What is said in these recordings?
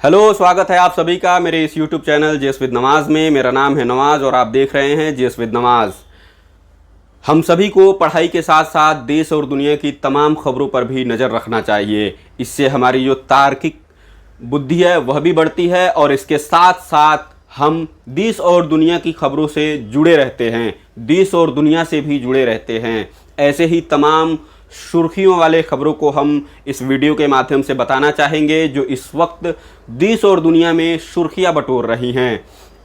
Hello, स्वागत है आप सभी का मेरे इस YouTube चैनल जेस विद नवाज में। मेरा नाम है नवाज और आप देख रहे हैं जेस विद नवाज। हम सभी को पढ़ाई के साथ साथ देश और दुनिया की तमाम खबरों पर भी नज़र रखना चाहिए। इससे हमारी जो तार्किक बुद्धि है वह भी बढ़ती है और इसके साथ साथ हम देश और दुनिया की खबरों से जुड़े रहते हैं, देश और दुनिया से भी जुड़े रहते हैं। ऐसे ही तमाम सुर्खियों वाले खबरों को हम इस वीडियो के माध्यम से बताना चाहेंगे जो इस वक्त देश और दुनिया में सुर्खियां बटोर रही हैं।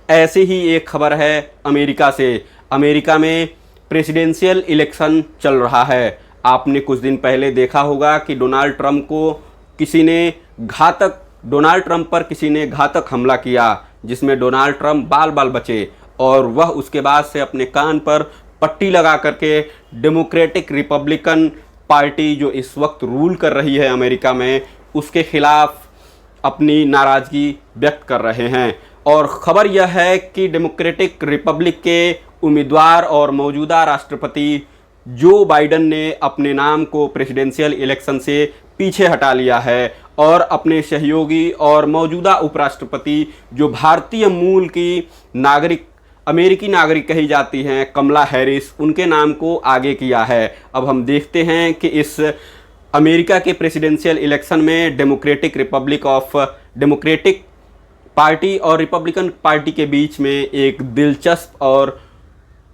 ऐसे ही एक खबर है अमेरिका से। अमेरिका में प्रेसिडेंशियल इलेक्शन चल रहा है। आपने कुछ दिन पहले देखा होगा कि डोनाल्ड ट्रंप पर किसी ने घातक हमला किया जिसमें डोनाल्ड ट्रंप बाल बाल बचे और वह उसके बाद से अपने कान पर पट्टी लगा करके डेमोक्रेटिक रिपब्लिकन पार्टी जो इस वक्त रूल कर रही है अमेरिका में उसके खिलाफ अपनी नाराज़गी व्यक्त कर रहे हैं। और ख़बर यह है कि डेमोक्रेटिक रिपब्लिक के उम्मीदवार और मौजूदा राष्ट्रपति जो बाइडन ने अपने नाम को प्रेसिडेंशियल इलेक्शन से पीछे हटा लिया है और अपने सहयोगी और मौजूदा उपराष्ट्रपति जो भारतीय मूल की अमेरिकी नागरिक कही जाती हैं कमला हैरिस, उनके नाम को आगे किया है। अब हम देखते हैं कि इस अमेरिका के प्रेसिडेंशियल इलेक्शन में डेमोक्रेटिक पार्टी और रिपब्लिकन पार्टी के बीच में एक दिलचस्प और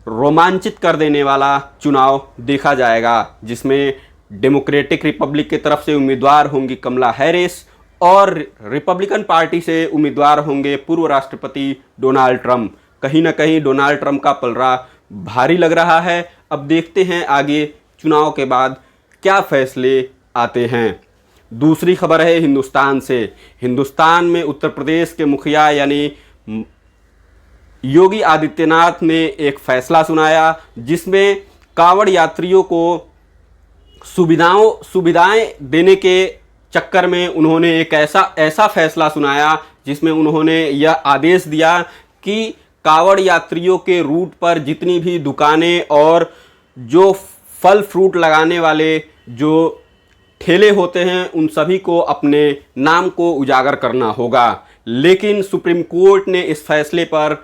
रोमांचित कर देने वाला चुनाव देखा जाएगा जिसमें डेमोक्रेटिक रिपब्लिक की तरफ से उम्मीदवार होंगी कमला हैरिस और रिपब्लिकन पार्टी से उम्मीदवार होंगे पूर्व राष्ट्रपति डोनाल्ड ट्रंप। कहीं ना कहीं डोनाल्ड ट्रंप का पलड़ा भारी लग रहा है। अब देखते हैं आगे चुनाव के बाद क्या फैसले आते हैं। दूसरी खबर है हिंदुस्तान से। हिंदुस्तान में उत्तर प्रदेश के मुखिया यानी योगी आदित्यनाथ ने एक फैसला सुनाया जिसमें कांवड़ यात्रियों को सुविधाएं देने के चक्कर में उन्होंने एक ऐसा फैसला सुनाया जिसमें उन्होंने यह आदेश दिया कि कांवड़ यात्रियों के रूट पर जितनी भी दुकानें और जो फल फ्रूट लगाने वाले जो ठेले होते हैं उन सभी को अपने नाम को उजागर करना होगा। लेकिन सुप्रीम कोर्ट ने इस फैसले पर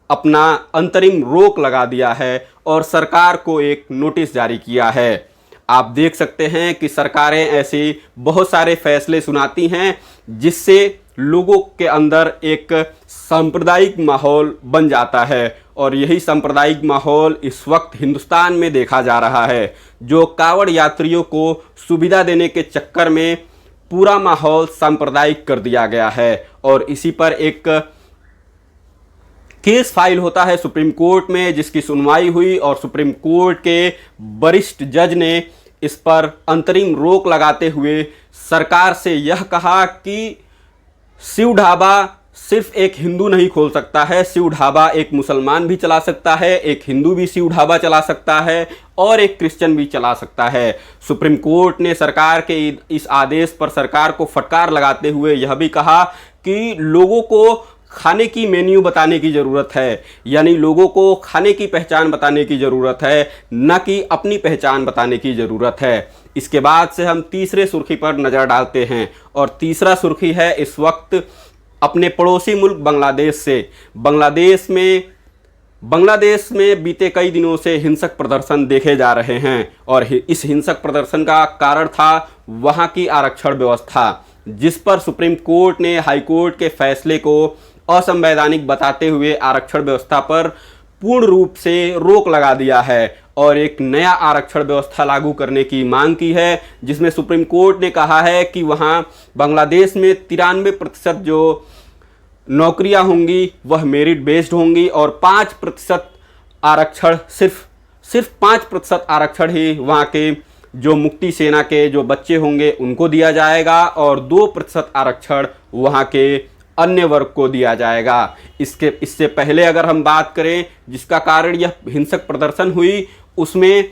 अपना अंतरिम रोक लगा दिया है और सरकार को एक नोटिस जारी किया है। आप देख सकते हैं कि सरकारें ऐसे बहुत सारे फैसले सुनाती हैं जिससे लोगों के अंदर एक सांप्रदायिक माहौल बन जाता है और यही सांप्रदायिक माहौल इस वक्त हिंदुस्तान में देखा जा रहा है। जो कांवड़ यात्रियों को सुविधा देने के चक्कर में पूरा माहौल सांप्रदायिक कर दिया गया है और इसी पर एक केस फाइल होता है सुप्रीम कोर्ट में जिसकी सुनवाई हुई और सुप्रीम कोर्ट के वरिष्ठ जज ने इस पर अंतरिम रोक लगाते हुए सरकार से यह कहा कि शिव ढाबा सिर्फ एक हिंदू नहीं खोल सकता है, शिव ढाबा एक मुसलमान भी चला सकता है, एक हिंदू भी शिव ढाबा चला सकता है और एक क्रिश्चियन भी चला सकता है। सुप्रीम कोर्ट ने सरकार के इस आदेश पर सरकार को फटकार लगाते हुए यह भी कहा कि लोगों को खाने की मेन्यू बताने की ज़रूरत है, यानी लोगों को खाने की पहचान बताने की ज़रूरत है, न कि अपनी पहचान बताने की ज़रूरत है। इसके बाद से हम तीसरे सुर्खी पर नज़र डालते हैं और तीसरा सुर्खी है इस वक्त अपने पड़ोसी मुल्क बांग्लादेश से। बांग्लादेश में बीते कई दिनों से हिंसक प्रदर्शन देखे जा रहे हैं और इस हिंसक प्रदर्शन का कारण था वहाँ की आरक्षण व्यवस्था जिस पर सुप्रीम कोर्ट ने हाई कोर्ट के फैसले को असंवैधानिक बताते हुए आरक्षण व्यवस्था पर पूर्ण रूप से रोक लगा दिया है और एक नया आरक्षण व्यवस्था लागू करने की मांग की है जिसमें सुप्रीम कोर्ट ने कहा है कि वहां बांग्लादेश में 93% जो नौकरियां होंगी वह मेरिट बेस्ड होंगी और 5% आरक्षण सिर्फ 5% आरक्षण ही वहां के जो मुक्ति सेना के जो बच्चे होंगे उनको दिया जाएगा और 2% आरक्षण वहां के अन्य वर्ग को दिया जाएगा। इससे पहले अगर हम बात करें जिसका कारण यह हिंसक प्रदर्शन हुई उसमें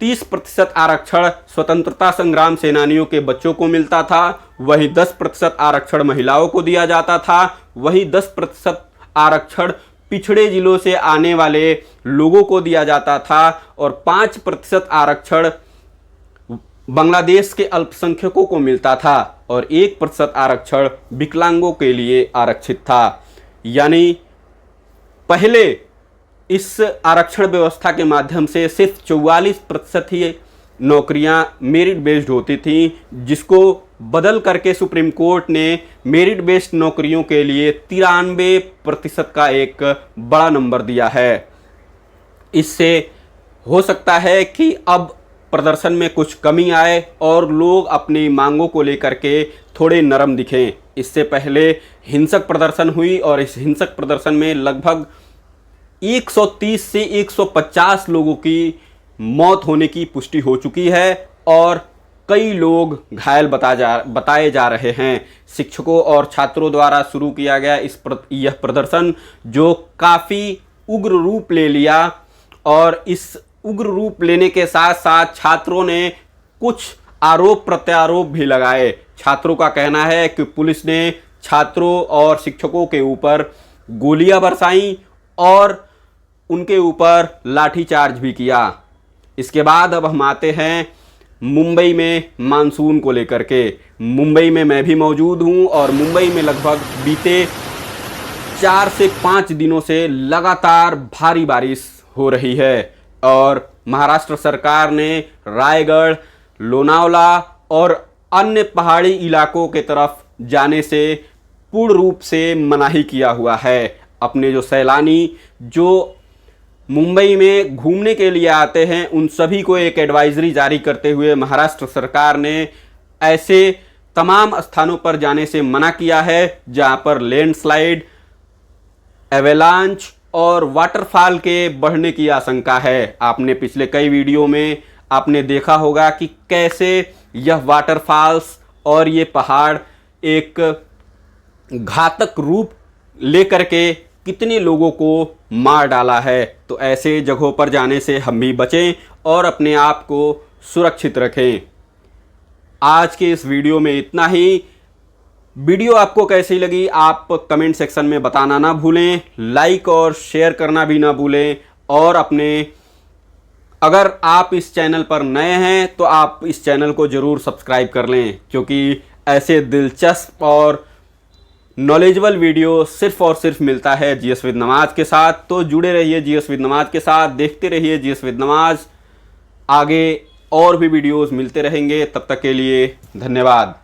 30% आरक्षण स्वतंत्रता संग्राम सेनानियों के बच्चों को मिलता था, वही 10% आरक्षण महिलाओं को दिया जाता था, वही 10% आरक्षण पिछड़े जिलों से आने वाले लोगों को दिया जाता था और 5% आरक्षण बांग्लादेश के अल्पसंख्यकों को मिलता था और 1% आरक्षण विकलांगों के लिए आरक्षित था। यानी पहले इस आरक्षण व्यवस्था के माध्यम से सिर्फ 44% ही नौकरियां मेरिट बेस्ड होती थी, जिसको बदल करके सुप्रीम कोर्ट ने मेरिट बेस्ड नौकरियों के लिए 93% का एक बड़ा नंबर दिया है। इससे हो सकता है कि अब प्रदर्शन में कुछ कमी आए और लोग अपनी मांगों को लेकर के थोड़े नरम दिखें। इससे पहले हिंसक प्रदर्शन हुई और इस हिंसक प्रदर्शन में लगभग 130 से 150 लोगों की मौत होने की पुष्टि हो चुकी है और कई लोग घायल बताए जा रहे हैं। शिक्षकों और छात्रों द्वारा शुरू किया गया यह प्रदर्शन जो काफ़ी उग्र रूप ले लिया और इस उग्र रूप लेने के साथ साथ छात्रों ने कुछ आरोप प्रत्यारोप भी लगाए। छात्रों का कहना है कि पुलिस ने छात्रों और शिक्षकों के ऊपर गोलियां बरसाईं और उनके ऊपर लाठीचार्ज भी किया। इसके बाद अब हम आते हैं मुंबई में मानसून को लेकर के। मुंबई में मैं भी मौजूद हूं और मुंबई में लगभग बीते 4 से 5 दिनों से लगातार भारी बारिश हो रही है और महाराष्ट्र सरकार ने रायगढ़, लोनावला और अन्य पहाड़ी इलाकों के तरफ जाने से पूर्ण रूप से मनाही किया हुआ है। अपने जो सैलानी जो मुंबई में घूमने के लिए आते हैं उन सभी को एक एडवाइजरी जारी करते हुए महाराष्ट्र सरकार ने ऐसे तमाम स्थानों पर जाने से मना किया है जहां पर लैंडस्लाइड, एवेलांच और वाटरफॉल के बढ़ने की आशंका है। आपने पिछले कई वीडियो में आपने देखा होगा कि कैसे यह वाटरफॉल्स और ये पहाड़ एक घातक रूप लेकर के कितने लोगों को मार डाला है। तो ऐसे जगहों पर जाने से हम भी बचें और अपने आप को सुरक्षित रखें। आज के इस वीडियो में इतना ही। वीडियो आपको कैसी लगी आप कमेंट सेक्शन में बताना ना भूलें। लाइक और शेयर करना भी ना भूलें और अगर आप इस चैनल पर नए हैं तो आप इस चैनल को ज़रूर सब्सक्राइब कर लें, क्योंकि ऐसे दिलचस्प और नॉलेजेबल वीडियो सिर्फ और सिर्फ मिलता है जीएस विद नमाज के साथ। तो जुड़े रहिए जीएस विद नमाज के साथ, देखते रहिए जीएस विद नमाज। आगे और भी वीडियोस मिलते रहेंगे। तब तक के लिए धन्यवाद।